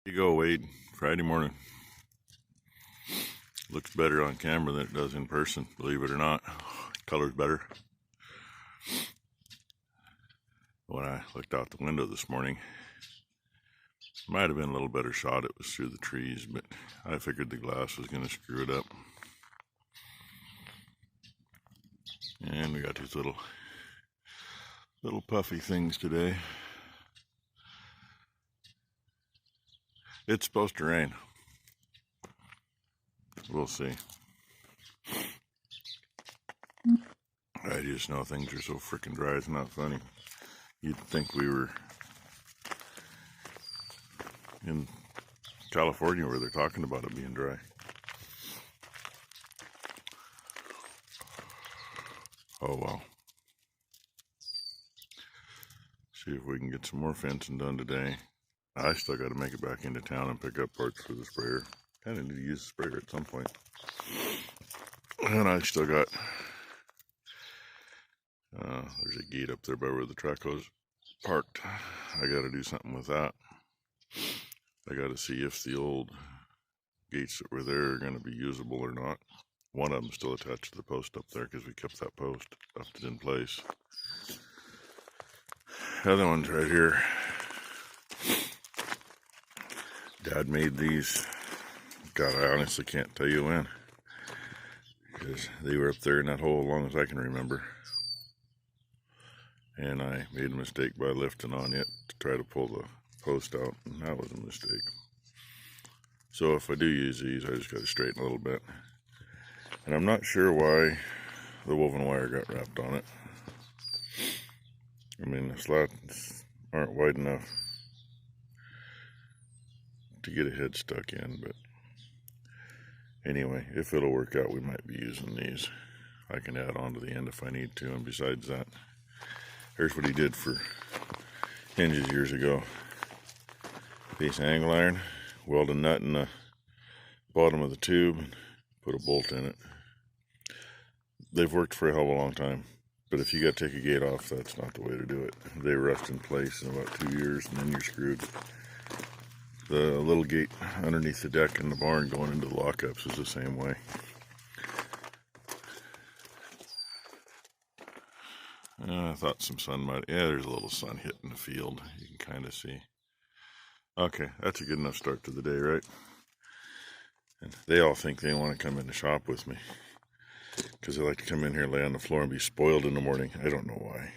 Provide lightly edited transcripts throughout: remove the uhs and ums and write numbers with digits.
You go, Wade. Friday morning. Looks better on camera than it does in person, believe it or not. Color's better. When I looked out the window this morning, might have been a little better shot. It was through the trees, but I figured the glass was going to screw it up. And we got these little puffy things today. It's supposed to rain. We'll see. I just know things are so freaking dry, it's not funny. You'd think we were in California where they're talking about it being dry. Oh well. See if we can get some more fencing done today. I still got to make it back into town and pick up parts for the sprayer. Kind of need to use the sprayer at some point. And I still got, there's a gate up there by where the truck was parked. I got to do something with that. I got to see if the old gates that were there are going to be usable or not. One of them still attached to the post up there because we kept that post, left it in place. The other one's right here. Dad made these. God, I honestly can't tell you when, because they were up there in that hole as long as I can remember. And I made a mistake by lifting on it to try to pull the post out, and that was a mistake. So if I do use these, I just got to straighten a little bit. And I'm not sure why the woven wire got wrapped on it. I mean, the slats aren't wide enough to get a head stuck in, but anyway, if it'll work out, we might be using these. I can add on to the end if I need to. And besides that, here's what he did for hinges years ago. Piece of angle iron, weld a nut in the bottom of the tube, and put a bolt in it. They've worked for a hell of a long time, but if you got to take a gate off, that's not the way to do it. They rust in place in about 2 years, and then you're screwed. The little gate underneath the deck in the barn going into the lockups is the same way. I thought some sun might, yeah, there's a little sun hitting the field. You can kind of see. Okay, that's a good enough start to the day, right? And they all think they want to come in the shop with me, because they like to come in here, lay on the floor, and be spoiled in the morning. I don't know why.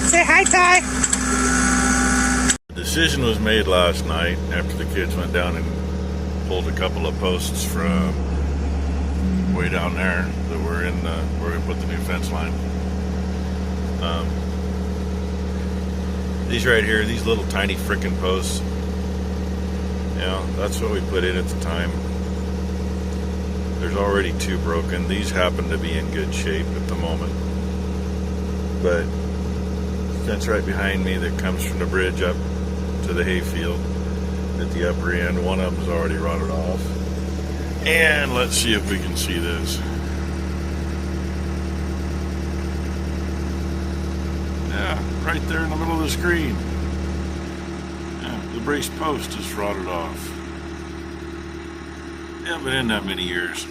Say hi, Ty. The decision was made last night after the kids went down and pulled a couple of posts from way down there that were in where we put the new fence line. These right here, these little tiny frickin' posts, you know, that's what we put in at the time. There's already 2 broken. These happen to be in good shape at the moment, but fence right behind me that comes from the bridge up to the hayfield at the upper end, one of them's already rotted off. And let's see if we can see this. Yeah, right there in the middle of the screen. Yeah, the brace post is rotted off. Yeah, been in that many years.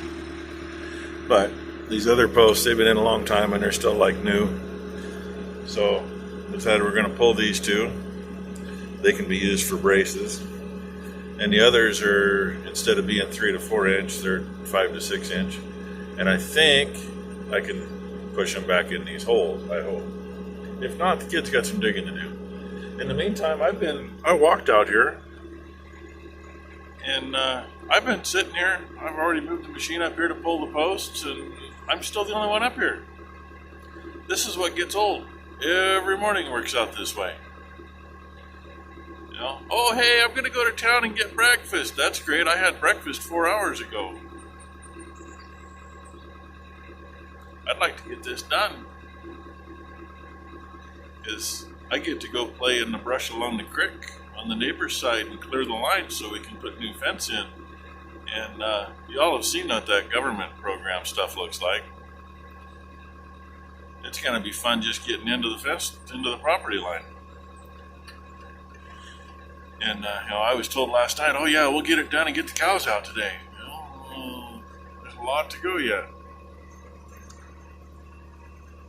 But these other posts, they've been in a long time and they're still like new. So decided we're going to pull these 2. They can be used for braces. And the others are, instead of being 3 to 4 inch, they're 5 to 6 inch. And I think I can push them back in these holes, I hope. If not, the kids got some digging to do. In the meantime, I walked out here, and I've been sitting here. I've already moved the machine up here to pull the posts, and I'm still the only one up here. This is what gets old. Every morning works out this way. You know, oh hey, I'm gonna go to town and get breakfast. That's great. I had breakfast 4 hours ago. I'd like to get this done, because I get to go play in the brush along the creek on the neighbor's side and clear the line so we can put new fence in. And you all have seen what that government program stuff looks like. It's going to be fun just getting into the fence, into the property line. And I was told last night, oh yeah, we'll get it done and get the cows out today. There's a lot to go yet.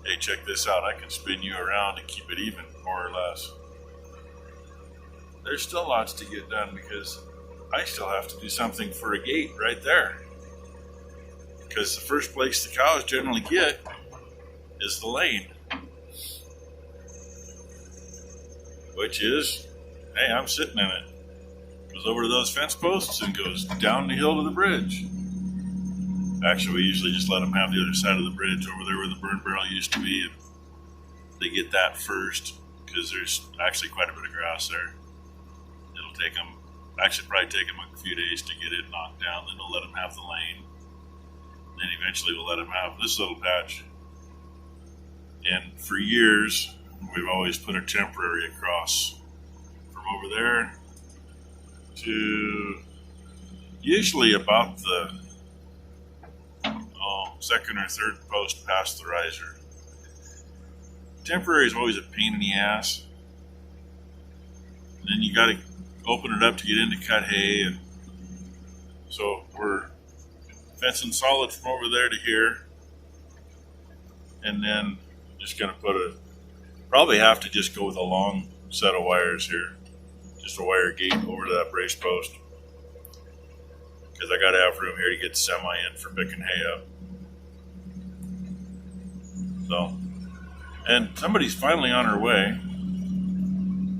Hey, check this out. I can spin you around and keep it even, more or less. There's still lots to get done because I still have to do something for a gate right there. Because the first place the cows generally get is the lane. Which is, hey, I'm sitting in it. Goes over to those fence posts and goes down the hill to the bridge. Actually, we usually just let them have the other side of the bridge over there where the burn barrel used to be. And they get that first because there's actually quite a bit of grass there. It'll take them, actually probably take them a few days to get it knocked down. Then we'll let them have the lane. Then eventually we'll let them have this little patch. And for years, we've always put a temporary across from over there to usually about the second or third post past the riser. Temporary is always a pain in the ass. And then you got to open it up to get into cut hay, and so we're fencing solid from over there to here, and then just gonna probably have to just go with a long set of wires here, just a wire gate over to that brace post, because I got to have room here to get the semi in for picking hay up. So, and somebody's finally on her way.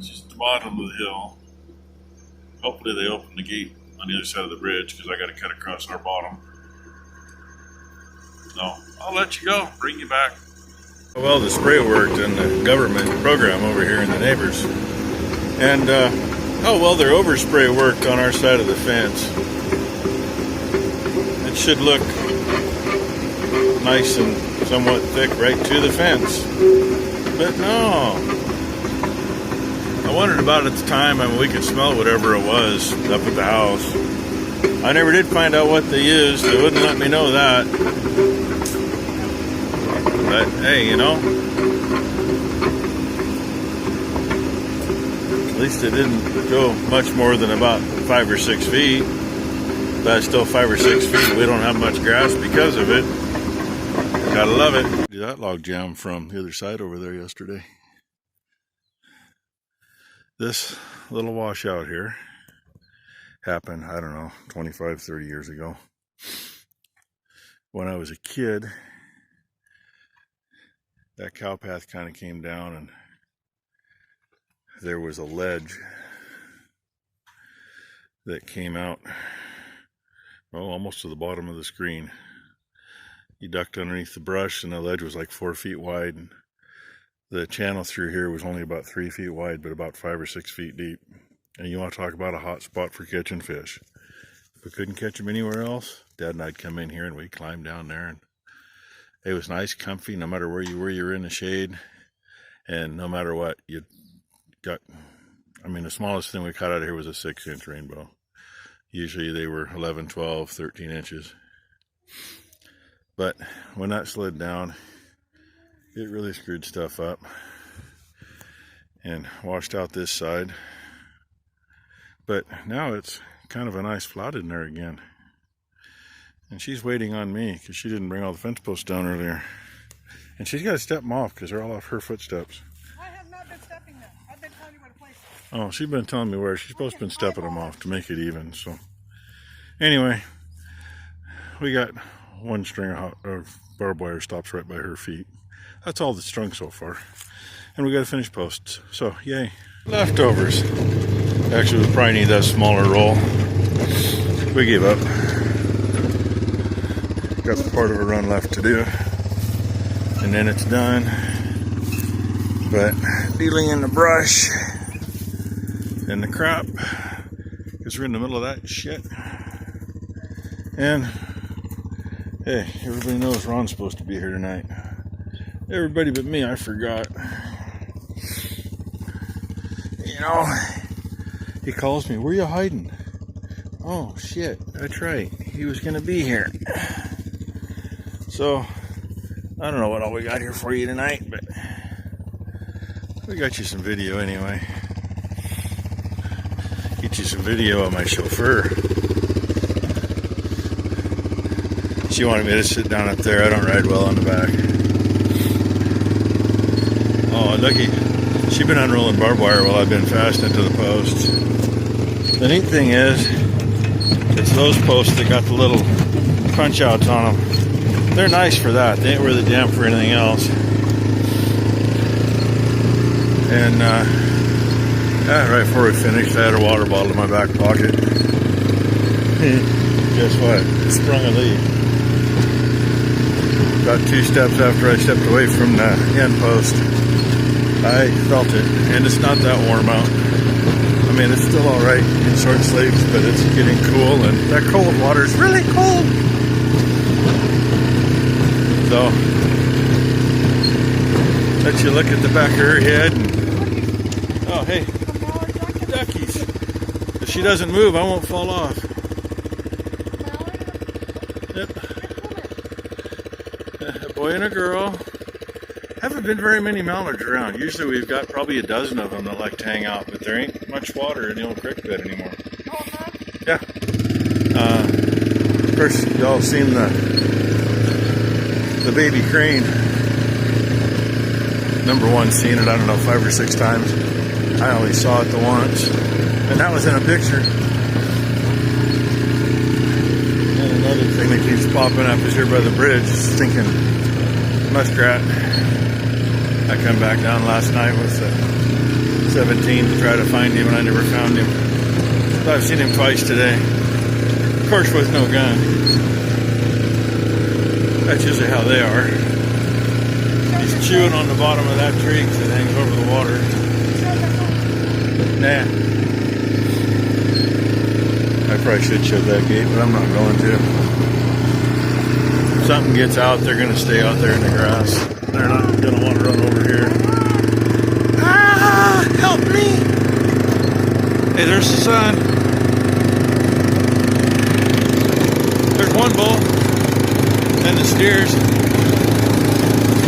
She's at the bottom of the hill. Hopefully they open the gate on the other side of the bridge because I got to cut across our bottom. So, I'll let you go, bring you back. Well, the spray worked in the government program over here in the neighbors. And, their overspray worked on our side of the fence. It should look nice and somewhat thick right to the fence. But no. I wondered about it at the time. I mean, we could smell whatever it was up at the house. I never did find out what they used. They wouldn't let me know that. But hey, at least it didn't go much more than about 5 or 6 feet. That's still 5 or 6 feet. We don't have much grass because of it. Gotta love it. Did that log jam from the other side over there yesterday. This little washout here happened, I don't know, 25, 30 years ago. When I was a kid, that cow path kind of came down and there was a ledge that came out, almost to the bottom of the screen. You ducked underneath the brush and the ledge was like 4 feet wide, and the channel through here was only about 3 feet wide, but about 5 or 6 feet deep. And you want to talk about a hot spot for catching fish. If we couldn't catch them anywhere else, Dad and I'd come in here and we'd climb down there. And it was nice, comfy, no matter where you were, you were in the shade. And no matter what, you got, the smallest thing we caught out of here was a 6-inch rainbow. Usually they were 11, 12, 13 inches. But when that slid down, it really screwed stuff up and washed out this side. But now it's kind of a nice flat in there again. And she's waiting on me because she didn't bring all the fence posts down earlier. And she's got to step them off because they're all off her footsteps. I have not been stepping them. I've been telling you where to place them. Oh, she's been telling me where. She's supposed to have been stepping them off to make it even. So anyway, we got one string of barbed wire stops right by her feet. That's all that's strung so far. And we got to finish posts. So yay. Leftovers. Actually, we probably need that smaller roll. We gave up. Got part of a run left to do. And then it's done. But dealing in the brush and the crop, because we're in the middle of that shit. And hey, everybody knows Ron's supposed to be here tonight. Everybody but me, I forgot. He calls me, where you hiding? Oh shit, that's right. He was gonna be here. So, I don't know what all we got here for you tonight, but we got you some video anyway. Get you some video of my chauffeur. She wanted me to sit down up there. I don't ride well on the back. Oh, lucky. She's been unrolling barbed wire while I've been fastening to the posts. The neat thing is, it's those posts that got the little crunch outs on them. They're nice for that. They ain't really damp for anything else. And right before we finished, I had a water bottle in my back pocket. Guess what? It sprung a leak. About 2 steps after I stepped away from the end post, I felt it, and it's not that warm out. I mean, it's still all right in short sleeves, but it's getting cool, and that cold water is really cold. So, let you look at the back of her head. And, oh, hey, duckies. If she doesn't move, I won't fall off. Yep. A boy and a girl. Haven't been very many mallards around. Usually we've got probably a dozen of them that like to hang out, but there ain't much water in the old creek bed anymore. Yeah. Of course, y'all seen the baby crane. Number one, seen it, I don't know, 5 or 6 times. I only saw it the once, and that was in a picture. And another thing that keeps popping up is here by the bridge, stinking muskrat. I come back down last night with 17 to try to find him, and I never found him. So I've seen him twice today. Of course, with no gun. That's usually how they are. He's chewing on the bottom of that tree because it hangs over the water. Nah. I probably should shut that gate, but I'm not going to. If something gets out, they're going to stay out there in the grass. They're not going to want to run over here. Ah, help me! Hey, there's the sun. There's one bull. And the steers.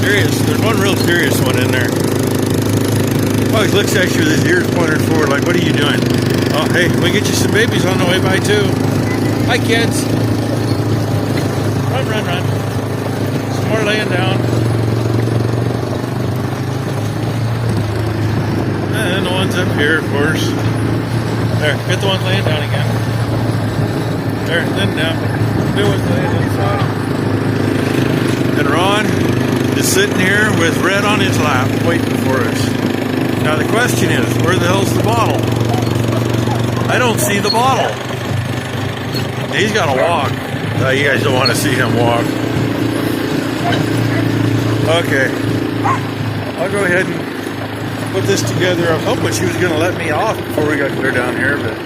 Curious. There's one real curious one in there. Always looks at you with his ears pointed forward like, what are you doing? Oh, hey, we get you some babies on the way by too. Hi, kids. Run, run, run. Some more laying down. And the ones up here, of course. There, get the ones laying down again. There, then down. New ones laying inside. And Ron is sitting here with Red on his lap, waiting for us. Now the question is, where the hell's the bottle? I don't see the bottle. He's got to walk. You guys don't want to see him walk. Okay. I'll go ahead and put this together. I was hoping she was going to let me off before we got clear down here, but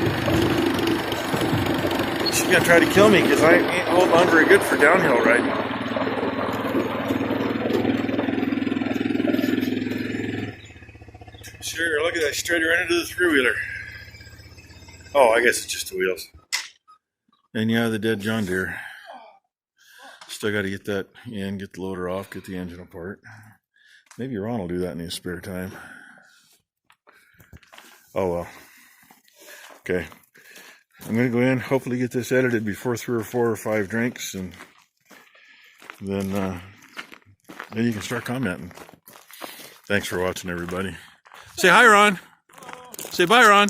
she's going to try to kill me because I ain't holding on very good for downhill riding. Sure, look at that, straight right into the three-wheeler. Oh, I guess it's just the wheels. And yeah, the dead John Deere. Still got to get that in, get the loader off, get the engine apart. Maybe Ron will do that in his spare time. Oh well. Okay. I'm going to go in, hopefully get this edited before 3 or 4 or 5 drinks, and then you can start commenting. Thanks for watching, everybody. Say hi, Ron. Say bye, Ron.